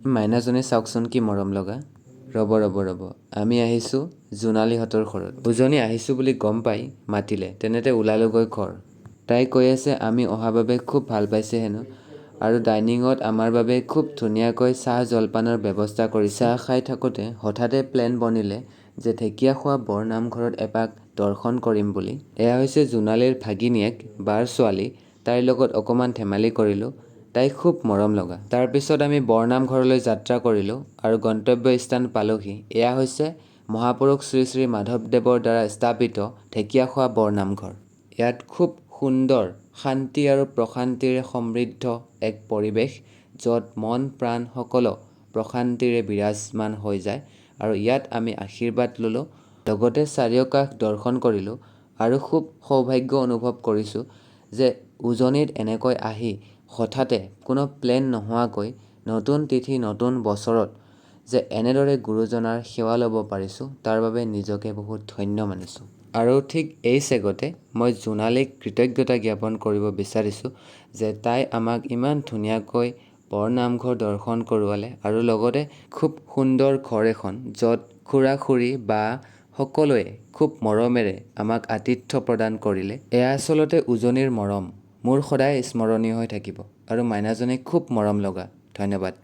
মাইনাজনী চাওকচোন কি মৰম লগা। ৰ'ব আমি আহিছোঁ জোনালীহঁতৰ ঘৰত। উজনি আহিছোঁ বুলি গম পাই মাতিলে, তেনেতে ওলালোগৈ ঘৰ। তাই কৈ আছে আমি অহা বাবে খুব ভাল পাইছে হেনো আৰু ডাইনিঙত আমাৰ বাবে খুব ধুনীয়াকৈ চাহ জলপানৰ ব্যৱস্থা কৰিছে। চাহ খাই থাকোঁতে হঠাতে প্লেন বনিলে যে ঢেকীয়াখোৱা বৰ নামঘৰত এপাক দৰ্শন কৰিম বুলি। এয়া হৈছে জোনালীৰ ভাগিনীয়েক, বাৰ ছোৱালী। তাইৰ লগত অকণমান ধেমালি কৰিলোঁ। তাই খুব মৰম লগা। তাৰপিছত আমি বৰনামঘৰলৈ যাত্ৰা কৰিলোঁ আৰু গন্তব্যস্থান পালোহি। এয়া হৈছে মহাপুৰুষ শ্ৰী শ্ৰী মাধৱদেৱৰ দ্বাৰা স্থাপিত ঢেকীয়াখোৱা বৰনামঘৰ। ইয়াত খুব সুন্দৰ শান্তি আৰু প্ৰশান্তিৰে সমৃদ্ধ এক পৰিৱেশ, য'ত মন প্ৰাণ সকলো প্ৰশান্তিৰে বিৰাজমান হৈ যায় আৰু ইয়াত আমি আশীৰ্বাদ ল'লোঁ, লগতে চাৰিওকাষ দৰ্শন কৰিলোঁ আৰু খুব সৌভাগ্য অনুভৱ কৰিছোঁ যে উজনিত এনেকৈ আহি হঠাতে কোনো প্লেন নোহোৱাকৈ নতুন তিথি নতুন বছৰত যে এনেদৰে গুৰুজনাৰ সেৱা ল'ব পাৰিছোঁ, তাৰ বাবে নিজকে বহুত ধন্য মানিছোঁ। আৰু ঠিক এই চেগতে মই জোনালীক কৃতজ্ঞতা জ্ঞাপন কৰিব বিচাৰিছোঁ যে তাই আমাক ইমান ধুনীয়াকৈ বৰনামঘৰ দৰ্শন কৰোৱালে আৰু লগতে খুব সুন্দৰ ঘৰ এখন, য'ত খুৰা-খুৰী বা সকলোৱে খুব মৰমেৰে আমাক আতিথ্য প্ৰদান কৰিলে। এয়া আচলতে উজনিৰ মৰম মোৰ সদায় স্মৰণীয় হৈ থাকিব আৰু মাইনাজনী খুব মৰম লগা। ধন্যবাদ।